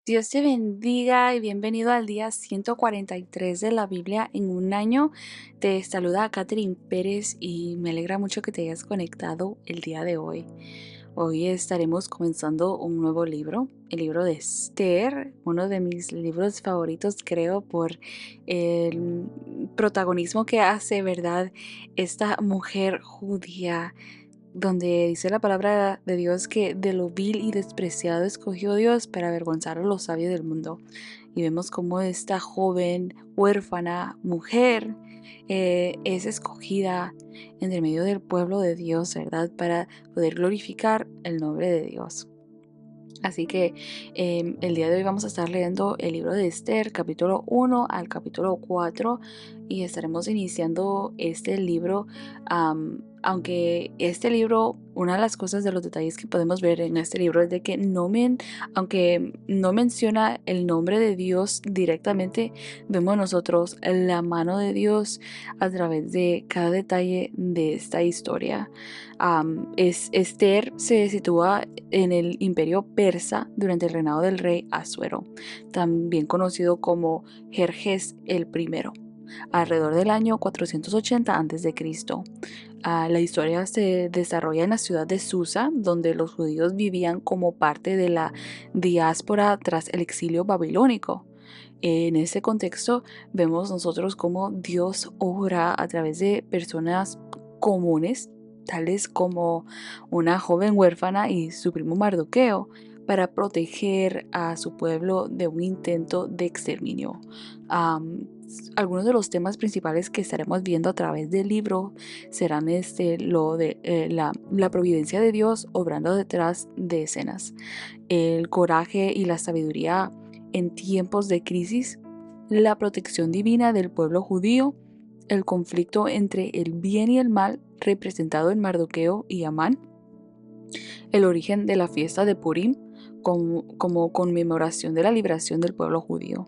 Dios te bendiga y bienvenido al día 143 de la Biblia en un año. Te saluda Catherine Pérez y me alegra mucho que te hayas conectado el día de hoy. Hoy estaremos comenzando un nuevo libro, el libro de Esther, uno de mis libros favoritos, creo, por el protagonismo que hace, ¿verdad? Esta mujer judía donde dice la palabra de Dios que de lo vil y despreciado escogió Dios para avergonzar a los sabios del mundo. Y vemos cómo esta joven, huérfana, mujer es escogida entre medio del pueblo de Dios, ¿verdad? Para poder glorificar el nombre de Dios. Así que el día de hoy vamos a estar leyendo el libro de Esther, capítulo 1 al capítulo 4, y estaremos iniciando este libro. Aunque este libro, una de las cosas de los detalles que podemos ver en este libro es de que aunque no menciona el nombre de Dios directamente, vemos nosotros la mano de Dios a través de cada detalle de esta historia. Esther se sitúa en el imperio persa durante el reinado del rey Asuero, también conocido como Jerjes el I, alrededor del año 480 a.C. La historia se desarrolla en la ciudad de Susa, donde los judíos vivían como parte de la diáspora tras el exilio babilónico. En ese contexto vemos nosotros cómo Dios obra a través de personas comunes, tales como una joven huérfana y su primo Mardoqueo, para proteger a su pueblo de un intento de exterminio. Am, Algunos de los temas principales que estaremos viendo a través del libro serán la providencia de Dios obrando detrás de escenas, el coraje y la sabiduría en tiempos de crisis, la protección divina del pueblo judío, el conflicto entre el bien y el mal representado en Mardoqueo y Amán, el origen de la fiesta de Purim como conmemoración de la liberación del pueblo judío.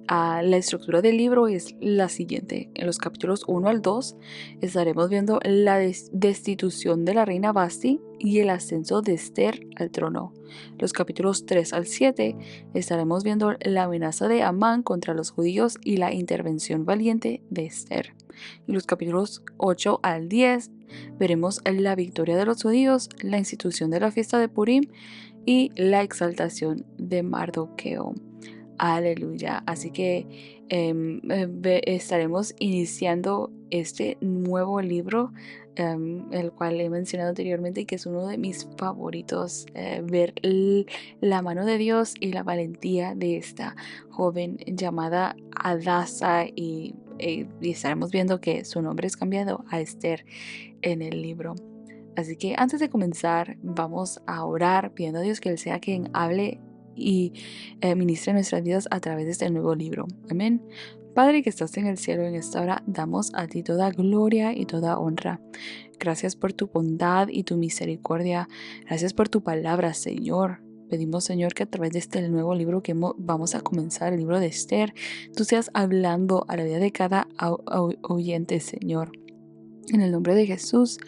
La estructura del libro es la siguiente. En los capítulos 1 al 2 estaremos viendo la destitución de la reina Basti y el ascenso de Esther al trono. Los capítulos 3 al 7 estaremos viendo la amenaza de Amán contra los judíos y la intervención valiente de Esther. Y los capítulos 8 al 10 veremos la victoria de los judíos, la institución de la fiesta de Purim y la exaltación de Mardoqueo. Aleluya. Así que estaremos iniciando este nuevo libro, el cual he mencionado anteriormente y que es uno de mis favoritos. Ver la mano de Dios y la valentía de esta joven llamada Adasa, y estaremos viendo que su nombre es cambiado a Esther en el libro. Así que antes de comenzar, vamos a orar pidiendo a Dios que Él sea quien hable y ministre nuestras vidas a través de este nuevo libro. Amén. Padre que estás en el cielo, en esta hora damos a ti toda gloria y toda honra. Gracias por tu bondad y tu misericordia. Gracias por tu palabra, Señor. Pedimos, Señor, que a través de este nuevo libro que vamos a comenzar, el libro de Esther, tú seas hablando a la vida de cada oyente, Señor. En el nombre de Jesús,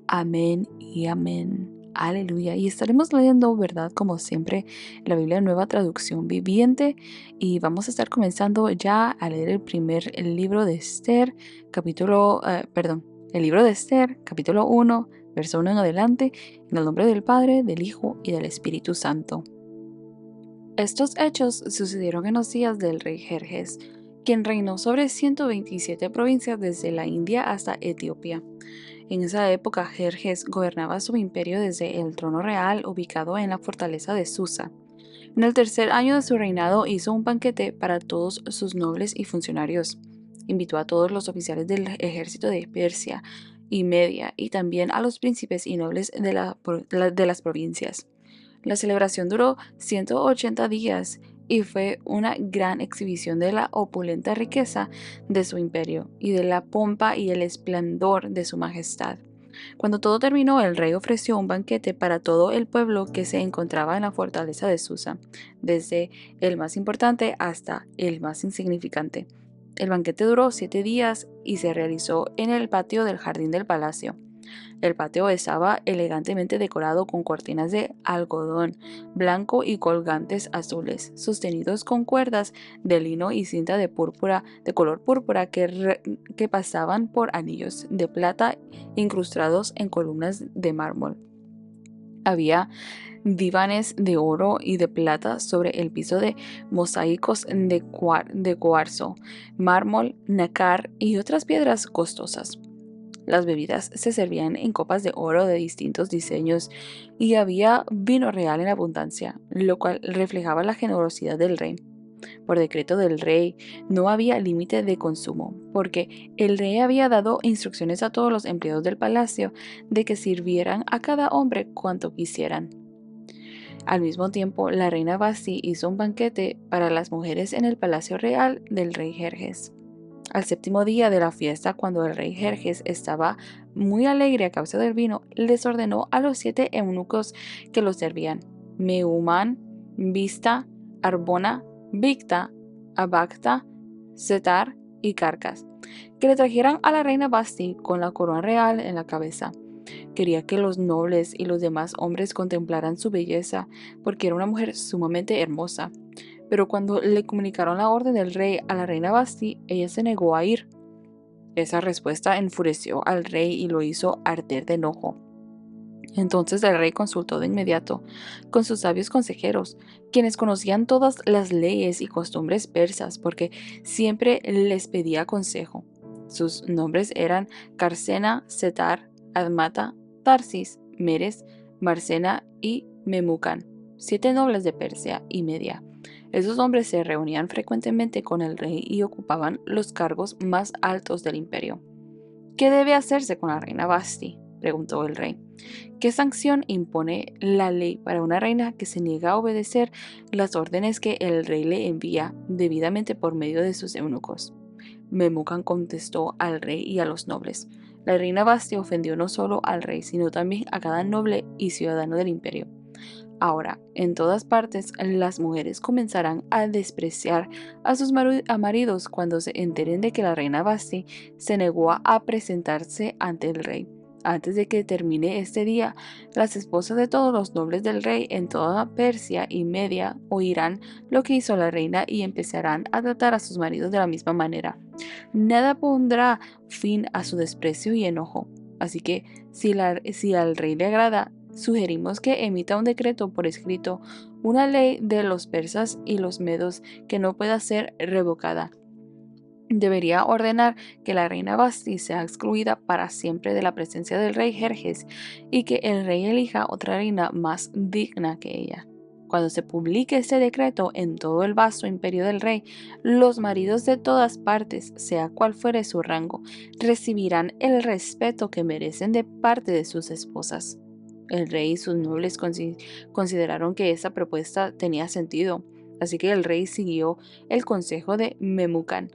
amén y amén. Aleluya. Y estaremos leyendo, ¿verdad? Como siempre, la Biblia Nueva Traducción Viviente. Y vamos a estar comenzando ya a leer el libro de Esther, el libro de Esther, capítulo 1, verso 1 en adelante, en el nombre del Padre, del Hijo y del Espíritu Santo. Estos hechos sucedieron en los días del rey Jerjes, quien reinó sobre 127 provincias desde la India hasta Etiopía. En esa época, Jerjes gobernaba su imperio desde el trono real ubicado en la fortaleza de Susa. En el tercer año de su reinado hizo un banquete para todos sus nobles y funcionarios. Invitó a todos los oficiales del ejército de Persia y Media y también a los príncipes y nobles de las provincias. La celebración duró 180 días y fue una gran exhibición de la opulenta riqueza de su imperio y de la pompa y el esplendor de su majestad. Cuando todo terminó, el rey ofreció un banquete para todo el pueblo que se encontraba en la fortaleza de Susa, desde el más importante hasta el más insignificante. El banquete duró 7 días y se realizó en el patio del jardín del palacio. El patio estaba elegantemente decorado con cortinas de algodón blanco y colgantes azules, sostenidos con cuerdas de lino y cinta de púrpura, de color púrpura que pasaban por anillos de plata incrustados en columnas de mármol. Había divanes de oro y de plata sobre el piso de mosaicos de cuarzo, mármol, nácar y otras piedras costosas. Las bebidas se servían en copas de oro de distintos diseños y había vino real en abundancia, lo cual reflejaba la generosidad del rey. Por decreto del rey no había límite de consumo, porque el rey había dado instrucciones a todos los empleados del palacio de que sirvieran a cada hombre cuanto quisieran. Al mismo tiempo, la reina Basti hizo un banquete para las mujeres en el palacio real del rey Jerjes. Al séptimo día de la fiesta, cuando el rey Jerjes estaba muy alegre a causa del vino, les ordenó a los 7 eunucos que lo servían: Mehumán, Vista, Arbona, Bigta, Abagta, Setar y Carcas, que le trajeran a la reina Basti con la corona real en la cabeza. Quería que los nobles y los demás hombres contemplaran su belleza, porque era una mujer sumamente hermosa. Pero cuando le comunicaron la orden del rey a la reina Basti, ella se negó a ir. Esa respuesta enfureció al rey y lo hizo arder de enojo. Entonces el rey consultó de inmediato con sus sabios consejeros, quienes conocían todas las leyes y costumbres persas, porque siempre les pedía consejo. Sus nombres eran Carcena, Setar, Admata, Tarsis, Meres, Marcena y Memucan, 7 nobles de Persia y Media. Esos hombres se reunían frecuentemente con el rey y ocupaban los cargos más altos del imperio. ¿Qué debe hacerse con la reina Basti?, preguntó el rey. ¿Qué sanción impone la ley para una reina que se niega a obedecer las órdenes que el rey le envía debidamente por medio de sus eunucos? Memucan contestó al rey y a los nobles: la reina Basti ofendió no solo al rey, sino también a cada noble y ciudadano del imperio. Ahora, en todas partes, las mujeres comenzarán a despreciar a sus maridos cuando se enteren de que la reina Basti se negó a presentarse ante el rey. Antes de que termine este día, las esposas de todos los nobles del rey en toda Persia y Media oirán lo que hizo la reina y empezarán a tratar a sus maridos de la misma manera. Nada pondrá fin a su desprecio y enojo. Así que, si al rey le agrada, sugerimos que emita un decreto por escrito, una ley de los persas y los medos que no pueda ser revocada. Debería ordenar que la reina Basti sea excluida para siempre de la presencia del rey Jerjes y que el rey elija otra reina más digna que ella. Cuando se publique este decreto en todo el vasto imperio del rey, los maridos de todas partes, sea cual fuere su rango, recibirán el respeto que merecen de parte de sus esposas. El rey y sus nobles consideraron que esa propuesta tenía sentido, así que el rey siguió el consejo de Memucan.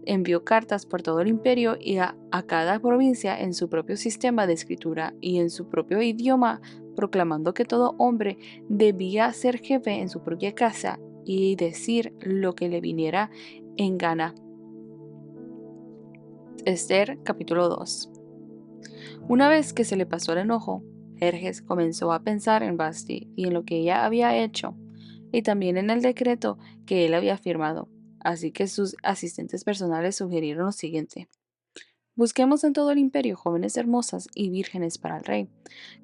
Envió cartas por todo el imperio y a cada provincia en su propio sistema de escritura y en su propio idioma, proclamando que todo hombre debía ser jefe en su propia casa y decir lo que le viniera en gana. Esther capítulo 2. Una vez que se le pasó el enojo, Jerjes comenzó a pensar en Basti y en lo que ella había hecho, y también en el decreto que él había firmado. Así que sus asistentes personales sugirieron lo siguiente: busquemos en todo el imperio jóvenes hermosas y vírgenes para el rey,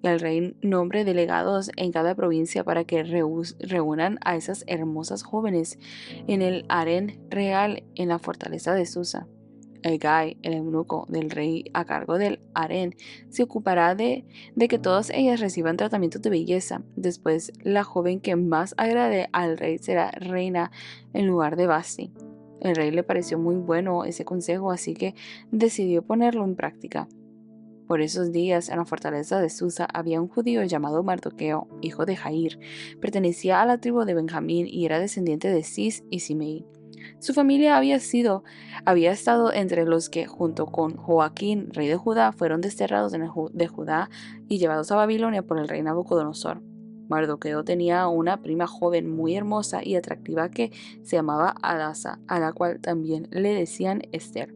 y al rey nombre delegados en cada provincia para que reúnan a esas hermosas jóvenes en el harén real en la fortaleza de Susa. Hegai, el eunuco del rey a cargo del harén, se ocupará de que todas ellas reciban tratamientos de belleza. Después, la joven que más agrade al rey será reina en lugar de Basti. El rey le pareció muy bueno ese consejo, así que decidió ponerlo en práctica. Por esos días, en la fortaleza de Susa había un judío llamado Mardoqueo, hijo de Jair. Pertenecía a la tribu de Benjamín y era descendiente de Cis y Simei. Su familia había estado entre los que, junto con Joaquín, rey de Judá, fueron desterrados de Judá y llevados a Babilonia por el rey Nabucodonosor. Mardoqueo tenía una prima joven muy hermosa y atractiva que se llamaba Adasa, a la cual también le decían Esther.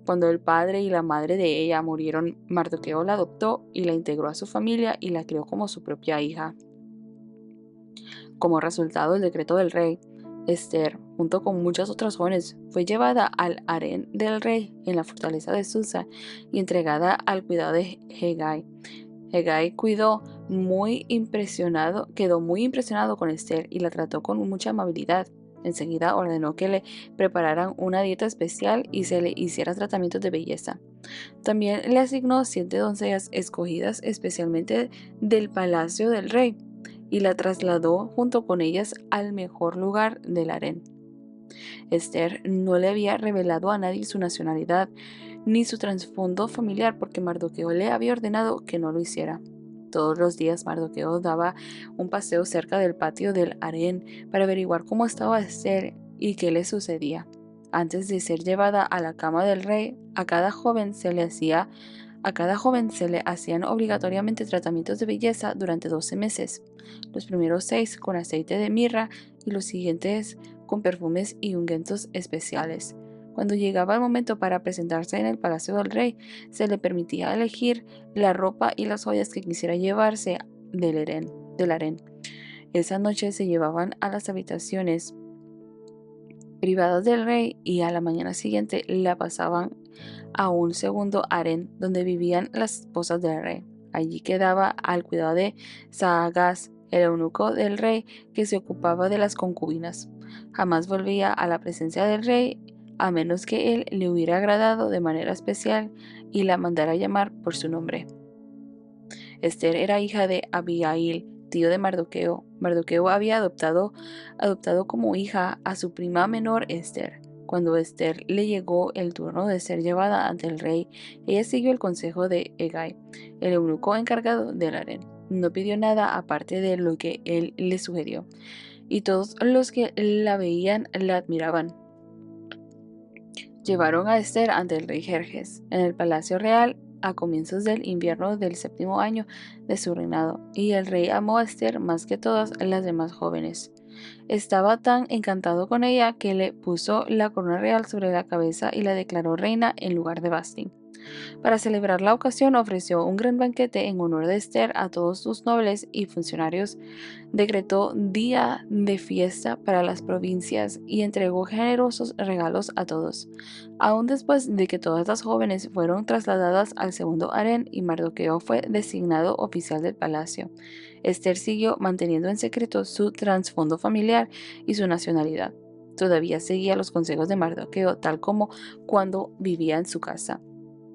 Cuando el padre y la madre de ella murieron, Mardoqueo la adoptó y la integró a su familia y la crió como su propia hija. Como resultado del decreto del rey, Esther, junto con muchas otras jóvenes, fue llevada al harén del rey en la fortaleza de Susa y entregada al cuidado de Hegai. Hegai quedó muy impresionado con Esther y la trató con mucha amabilidad. Enseguida ordenó que le prepararan una dieta especial y se le hiciera tratamientos de belleza. También le asignó 7 doncellas escogidas especialmente del palacio del rey y la trasladó junto con ellas al mejor lugar del harén. Esther no le había revelado a nadie su nacionalidad ni su trasfondo familiar porque Mardoqueo le había ordenado que no lo hiciera. Todos los días Mardoqueo daba un paseo cerca del patio del harén para averiguar cómo estaba Esther y qué le sucedía. Antes de ser llevada a la cama del rey, a cada joven se le hacían obligatoriamente tratamientos de belleza durante 12 meses, los primeros 6 con aceite de mirra y los siguientes con perfumes y ungüentos especiales. Cuando llegaba el momento para presentarse en el palacio del rey, se le permitía elegir la ropa y las joyas que quisiera llevarse del harén. Esa noche se llevaban a las habitaciones privadas del rey y a la mañana siguiente la pasaban a un segundo harén donde vivían las esposas del rey. Allí quedaba al cuidado de Saagás, el eunuco del rey que se ocupaba de las concubinas. Jamás volvía a la presencia del rey a menos que él le hubiera agradado de manera especial y la mandara llamar por su nombre. Esther era hija de Abigail, tío de Mardoqueo. Mardoqueo había adoptado como hija a su prima menor Esther. Cuando Esther le llegó el turno de ser llevada ante el rey, ella siguió el consejo de Hegai, el eunuco encargado del harén. No pidió nada aparte de lo que él le sugirió, y todos los que la veían la admiraban. Llevaron a Esther ante el rey Jerjes en el palacio real a comienzos del invierno del 7º año de su reinado, y el rey amó a Esther más que todas las demás jóvenes. Estaba tan encantado con ella que le puso la corona real sobre la cabeza y la declaró reina en lugar de Vasti. Para celebrar la ocasión ofreció un gran banquete en honor de Esther a todos sus nobles y funcionarios, decretó día de fiesta para las provincias y entregó generosos regalos a todos. Aún después de que todas las jóvenes fueron trasladadas al segundo harén y Mardoqueo fue designado oficial del palacio, Esther siguió manteniendo en secreto su trasfondo familiar y su nacionalidad. Todavía seguía los consejos de Mardoqueo tal como cuando vivía en su casa.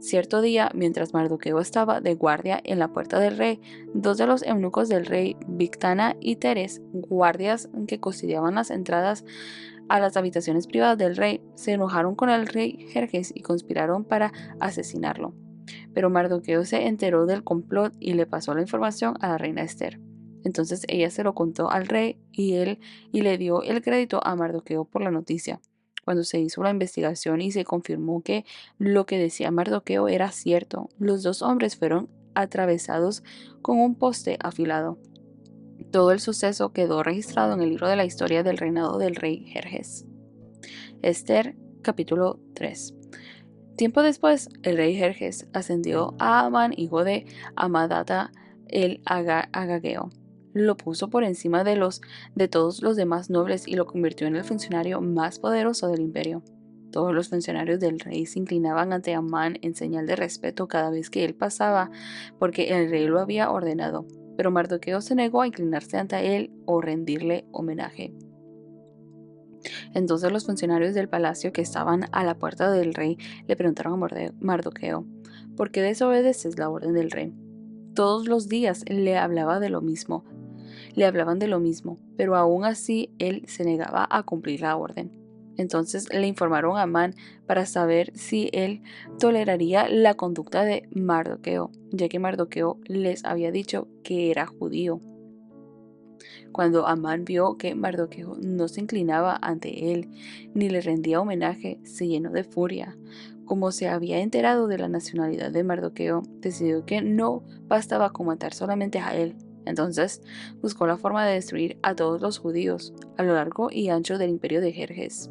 Cierto día, mientras Mardoqueo estaba de guardia en la puerta del rey, 2 de los eunucos del rey, Bigtana y Teres, guardias que custodiaban las entradas a las habitaciones privadas del rey, se enojaron con el rey Jerjes y conspiraron para asesinarlo. Pero Mardoqueo se enteró del complot y le pasó la información a la reina Esther. Entonces ella se lo contó al rey y le dio el crédito a Mardoqueo por la noticia. Cuando se hizo la investigación y se confirmó que lo que decía Mardoqueo era cierto, los 2 hombres fueron atravesados con un poste afilado. Todo el suceso quedó registrado en el libro de la historia del reinado del rey Jerjes. Esther, capítulo 3. Tiempo después, el rey Jerjes ascendió a Amán, hijo de Amadata el Agageo. Lo puso por encima de todos los demás nobles y lo convirtió en el funcionario más poderoso del imperio. Todos los funcionarios del rey se inclinaban ante Amán en señal de respeto cada vez que él pasaba, porque el rey lo había ordenado. Pero Mardoqueo se negó a inclinarse ante él o rendirle homenaje. Entonces los funcionarios del palacio que estaban a la puerta del rey le preguntaron a Mardoqueo, ¿por qué desobedeces la orden del rey? Todos los días le hablaban de lo mismo, pero aún así él se negaba a cumplir la orden. Entonces le informaron a Amán para saber si él toleraría la conducta de Mardoqueo, ya que Mardoqueo les había dicho que era judío. Cuando Amán vio que Mardoqueo no se inclinaba ante él ni le rendía homenaje, se llenó de furia. Como se había enterado de la nacionalidad de Mardoqueo, decidió que no bastaba con matar solamente a él. Entonces buscó la forma de destruir a todos los judíos a lo largo y ancho del imperio de Jerjes.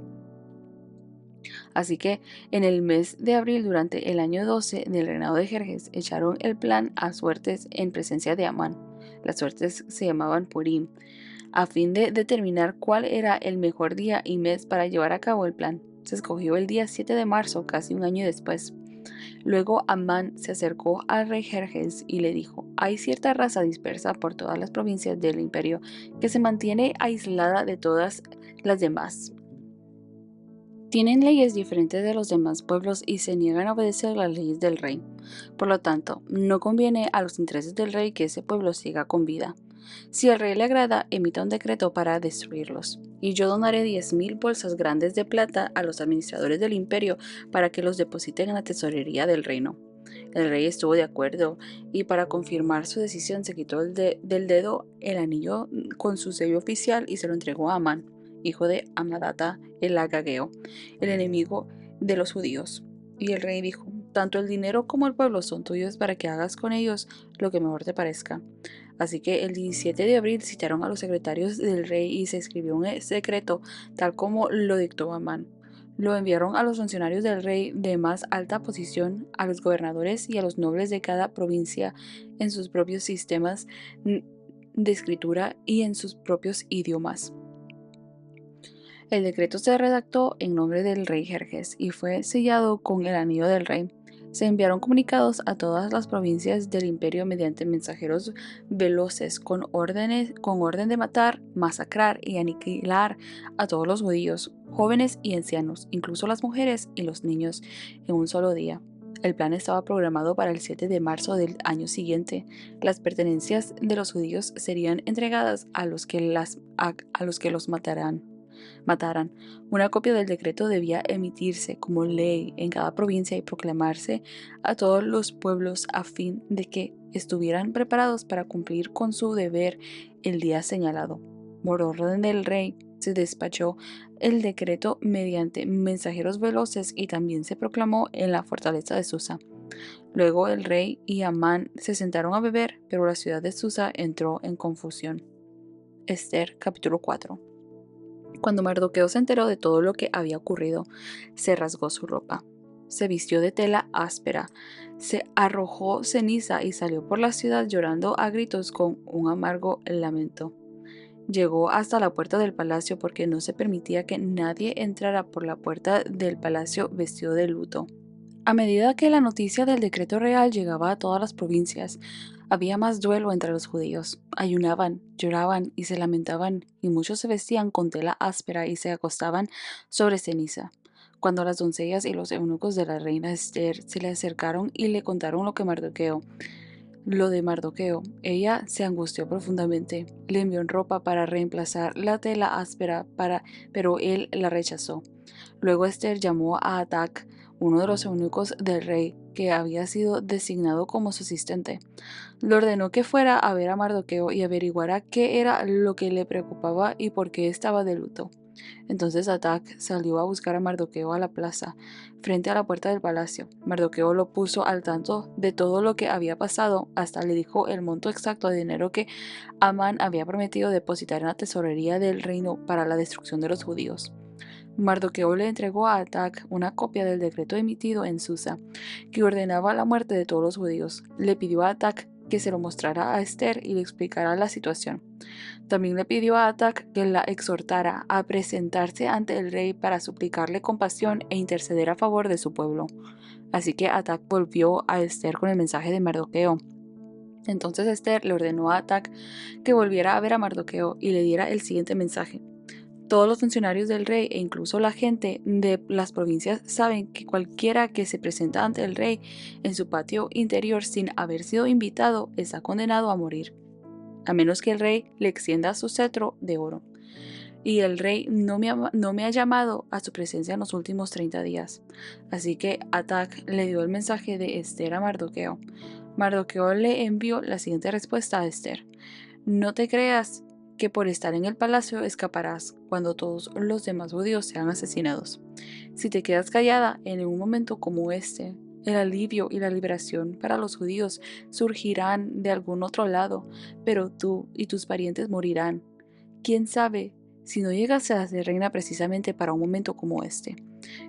Así que en el mes de abril, durante el año 12 del reinado de Jerjes, echaron el plan a suertes en presencia de Amán. Las suertes se llamaban Purim, a fin de determinar cuál era el mejor día y mes para llevar a cabo el plan. Se escogió el día 7 de marzo, casi un año después. Luego Amán se acercó al rey Jerjes y le dijo: hay cierta raza dispersa por todas las provincias del imperio que se mantiene aislada de todas las demás. Tienen leyes diferentes de los demás pueblos y se niegan a obedecer las leyes del rey. Por lo tanto, no conviene a los intereses del rey que ese pueblo siga con vida. Si al rey le agrada, emita un decreto para destruirlos. Y yo donaré 10,000 bolsas grandes de plata a los administradores del imperio para que los depositen en la tesorería del reino. El rey estuvo de acuerdo y para confirmar su decisión se quitó del dedo el anillo con su sello oficial y se lo entregó a Amán, hijo de Amadata el Agageo, el enemigo de los judíos. Y el rey dijo: tanto el dinero como el pueblo son tuyos para que hagas con ellos lo que mejor te parezca. Así que el 17 de abril citaron a los secretarios del rey y se escribió un decreto tal como lo dictó Amán. Lo enviaron a los funcionarios del rey de más alta posición, a los gobernadores y a los nobles de cada provincia en sus propios sistemas de escritura y en sus propios idiomas. El decreto se redactó en nombre del rey Jerjes y fue sellado con el anillo del rey. Se enviaron comunicados a todas las provincias del imperio mediante mensajeros veloces con orden de matar, masacrar y aniquilar a todos los judíos, jóvenes y ancianos, incluso las mujeres y los niños, en un solo día. El plan estaba programado para el 7 de marzo del año siguiente. Las pertenencias de los judíos serían entregadas a los que los mataran. Una copia del decreto debía emitirse como ley en cada provincia y proclamarse a todos los pueblos a fin de que estuvieran preparados para cumplir con su deber el día señalado. Por orden del rey, se despachó el decreto mediante mensajeros veloces y también se proclamó en la fortaleza de Susa. Luego el rey y Amán se sentaron a beber, pero la ciudad de Susa entró en confusión. Esther capítulo 4. Cuando Mardoqueo se enteró de todo lo que había ocurrido, se rasgó su ropa, se vistió de tela áspera, se arrojó ceniza y salió por la ciudad llorando a gritos con un amargo lamento. Llegó hasta la puerta del palacio porque no se permitía que nadie entrara por la puerta del palacio vestido de luto. A medida que la noticia del decreto real llegaba a todas las provincias, había más duelo entre los judíos. Ayunaban, lloraban y se lamentaban, y muchos se vestían con tela áspera y se acostaban sobre ceniza. Cuando las doncellas y los eunucos de la reina Esther se le acercaron y le contaron lo de Mardoqueo, ella se angustió profundamente. Le envió ropa para reemplazar la tela áspera, pero él la rechazó. Luego Esther llamó a Atac, uno de los eunucos del rey, que había sido designado como su asistente. Le ordenó que fuera a ver a Mardoqueo y averiguara qué era lo que le preocupaba y por qué estaba de luto. Entonces Atac salió a buscar a Mardoqueo a la plaza, frente a la puerta del palacio. Mardoqueo lo puso al tanto de todo lo que había pasado, hasta le dijo el monto exacto de dinero que Amán había prometido depositar en la tesorería del reino para la destrucción de los judíos. Mardoqueo le entregó a Atac una copia del decreto emitido en Susa, que ordenaba la muerte de todos los judíos. Le pidió a Atac que se lo mostrara a Esther y le explicara la situación. También le pidió a Atac que la exhortara a presentarse ante el rey para suplicarle compasión e interceder a favor de su pueblo. Así que Atac volvió a Esther con el mensaje de Mardoqueo. Entonces Esther le ordenó a Atac que volviera a ver a Mardoqueo y le diera el siguiente mensaje: todos los funcionarios del rey e incluso la gente de las provincias saben que cualquiera que se presenta ante el rey en su patio interior sin haber sido invitado está condenado a morir, a menos que el rey le extienda su cetro de oro. Y el rey no me ha llamado a su presencia en los últimos 30 días. Así que Atac le dio el mensaje de Esther a Mardoqueo. Mardoqueo le envió la siguiente respuesta a Esther: no te creas que por estar en el palacio escaparás cuando todos los demás judíos sean asesinados. Si te quedas callada en un momento como este, el alivio y la liberación para los judíos surgirán de algún otro lado, pero tú y tus parientes morirán. ¿Quién sabe si no llegase a ser reina precisamente para un momento como este.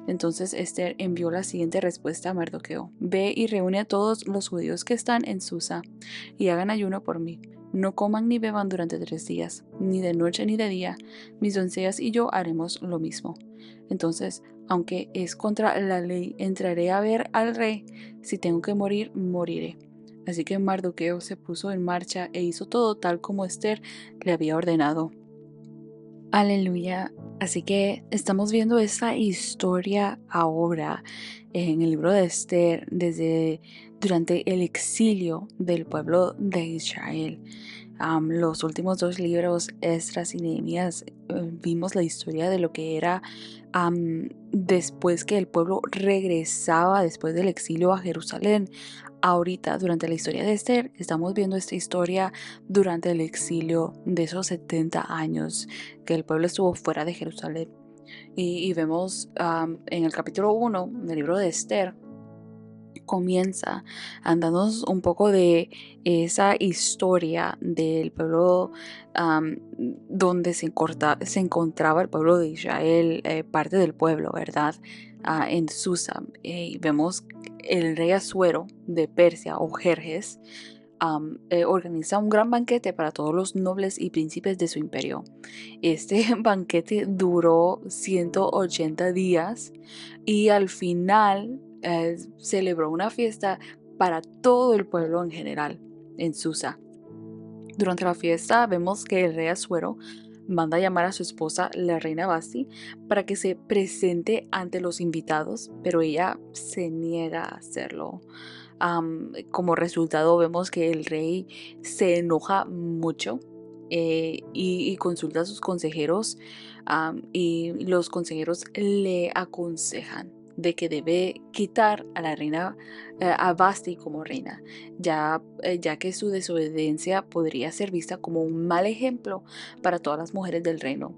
Entonces Esther envió la siguiente respuesta a Mardoqueo: Ve y reúne a todos los judíos que están en Susa y hagan ayuno por mí. No coman ni beban durante 3 días, ni de noche ni de día. Mis doncellas y yo haremos lo mismo. Entonces, aunque es contra la ley, entraré a ver al rey. Si tengo que morir, moriré. Así que Mardoqueo se puso en marcha e hizo todo tal como Esther le había ordenado. Aleluya. Así que estamos viendo esta historia ahora en el libro de Esther desde durante el exilio del pueblo de Israel. Los últimos 2 libros, Esdras y Nehemías, vimos la historia de lo que era después que el pueblo regresaba después del exilio a Jerusalén. Ahorita, durante la historia de Esther, estamos viendo esta historia durante el exilio de esos 70 años que el pueblo estuvo fuera de Jerusalén. Y vemos en el capítulo 1 del libro de Esther, comienza dándonos un poco de esa historia del pueblo donde se encontraba el pueblo de Israel, parte del pueblo, ¿verdad? En Susa. Y vemos el rey Asuero de Persia o Jerjes organiza un gran banquete para todos los nobles y príncipes de su imperio. Este banquete duró 180 días y al final celebró una fiesta para todo el pueblo en general en Susa. Durante la fiesta vemos que el rey Asuero manda llamar a su esposa, la reina Basti, para que se presente ante los invitados, pero ella se niega a hacerlo. Como resultado vemos que el rey se enoja mucho y consulta a sus consejeros y los consejeros le aconsejan de que debe quitar a la reina, a Basti como reina, ya que su desobediencia podría ser vista como un mal ejemplo para todas las mujeres del reino.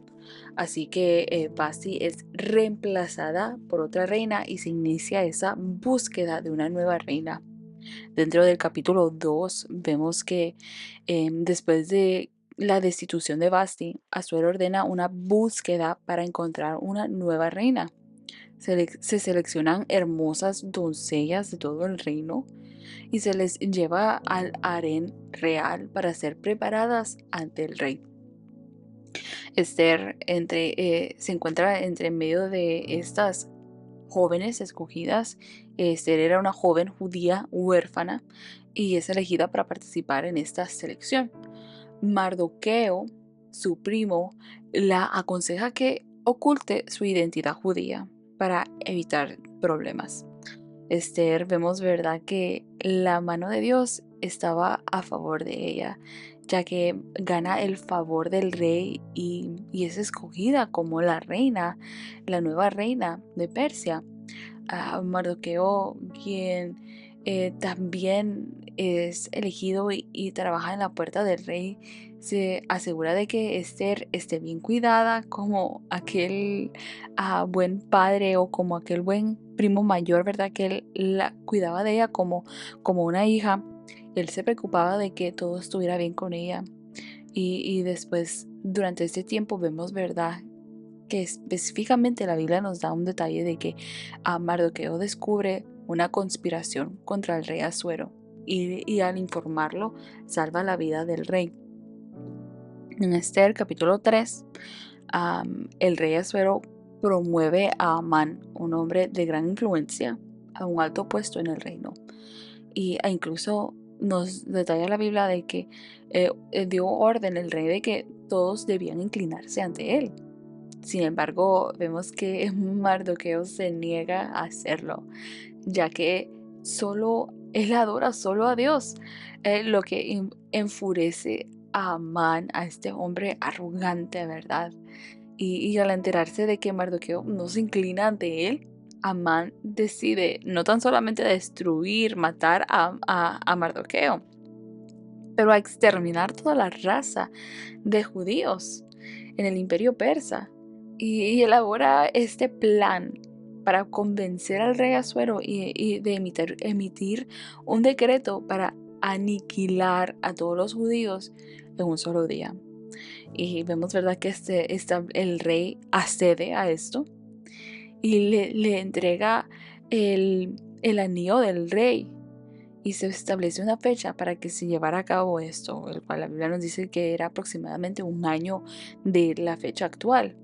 Así que Basti es reemplazada por otra reina y se inicia esa búsqueda de una nueva reina. Dentro del capítulo 2 vemos que después de la destitución de Basti, Asuero ordena una búsqueda para encontrar una nueva reina. Se seleccionan hermosas doncellas de todo el reino y se les lleva al harén real para ser preparadas ante el rey. Esther se encuentra entre medio de estas jóvenes escogidas. Esther era una joven judía huérfana y es elegida para participar en esta selección. Mardoqueo, su primo, la aconseja que oculte su identidad judía para evitar problemas. Esther, vemos, ¿verdad?, que la mano de Dios estaba a favor de ella, ya que gana el favor del rey y es escogida como la reina, la nueva reina de Persia. Mardoqueo, quien también es elegido y trabaja en la puerta del rey, se asegura de que Esther esté bien cuidada como aquel buen padre o como aquel buen primo mayor, ¿verdad? Que él la cuidaba de ella como una hija. Él se preocupaba de que todo estuviera bien con ella. Y después, durante este tiempo, vemos, ¿verdad?, que específicamente la Biblia nos da un detalle de que Mardoqueo descubre una conspiración contra el rey Asuero y al informarlo salva la vida del rey. En Esther capítulo 3, el rey Asuero promueve a Amán, un hombre de gran influencia, a un alto puesto en el reino. E incluso nos detalla la Biblia de que dio orden el rey de que todos debían inclinarse ante él. Sin embargo, vemos que Mardoqueo se niega a hacerlo, ya que él adora solo a Dios, lo que enfurece a Amán, a este hombre arrogante, ¿verdad? Y al enterarse de que Mardoqueo no se inclina ante él, Amán decide no tan solamente destruir, matar a Mardoqueo, pero a exterminar toda la raza de judíos en el imperio persa. Y elabora este plan para convencer al rey Asuero y de emitir un decreto para aniquilar a todos los judíos en un solo día. Y vemos, ¿verdad?, que el rey accede a esto y le entrega el anillo del rey. Y se establece una fecha para que se llevara a cabo esto, el cual la Biblia nos dice que era aproximadamente un año de la fecha actual.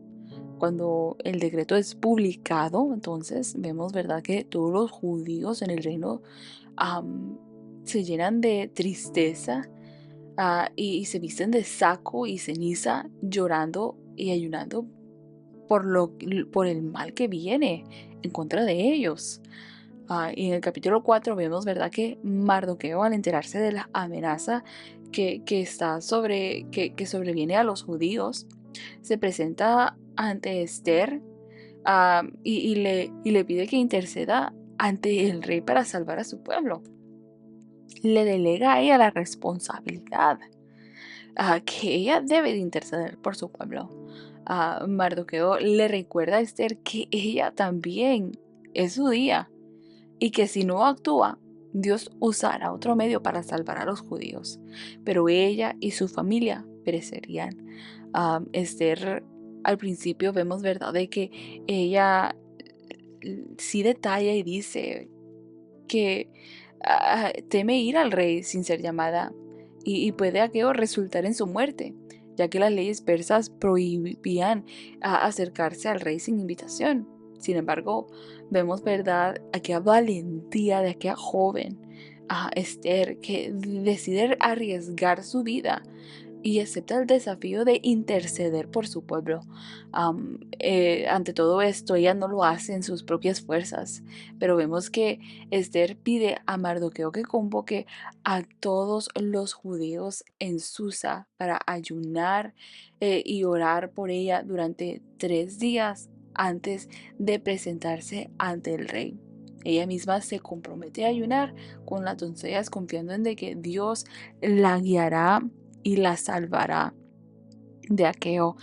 Cuando el decreto es publicado, entonces vemos, ¿verdad?, que todos los judíos en el reino am, se llenan de tristeza, y se visten de saco y ceniza, llorando y ayunando por el mal que viene en contra de ellos. Y en el capítulo 4 vemos, ¿verdad?, que Mardoqueo, al enterarse de la amenaza que sobreviene a los judíos, se presenta ante Esther, y le pide que interceda ante el rey para salvar a su pueblo. Le delega a ella la responsabilidad, que ella debe de interceder por su pueblo. Mardoqueo le recuerda a Esther que ella también es judía y que si no actúa, Dios usará otro medio para salvar a los judíos, pero ella y su familia perecerían. Esther, al principio vemos, ¿verdad?, de que ella sí detalla y dice que teme ir al rey sin ser llamada, y puede aquello resultar en su muerte, ya que las leyes persas prohibían acercarse al rey sin invitación. Sin embargo, vemos, ¿verdad?, aquella valentía de aquella joven, Esther, que decide arriesgar su vida y acepta el desafío de interceder por su pueblo. Ante todo esto, ella no lo hace en sus propias fuerzas, pero vemos que Esther pide a Mardoqueo que convoque a todos los judíos en Susa para ayunar, y orar por ella durante 3 días antes de presentarse ante el rey. Ella misma se compromete a ayunar con las doncellas, confiando en de que Dios la guiará y la salvará de aquello,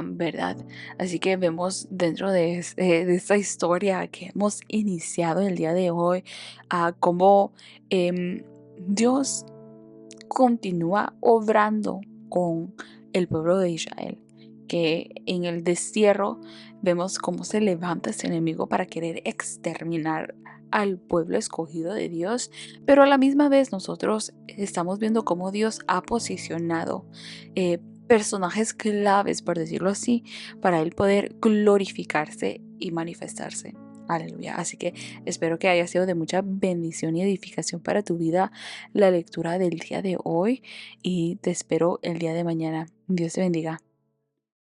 ¿verdad? Así que vemos dentro de esta historia que hemos iniciado el día de hoy, cómo Dios continúa obrando con el pueblo de Israel, que en el destierro vemos cómo se levanta ese enemigo para querer exterminar al pueblo escogido de Dios, pero a la misma vez nosotros estamos viendo cómo Dios ha posicionado personajes claves, por decirlo así, para él poder glorificarse y manifestarse. Aleluya. Así que espero que haya sido de mucha bendición y edificación para tu vida la lectura del día de hoy, y te espero el día de mañana. Dios te bendiga.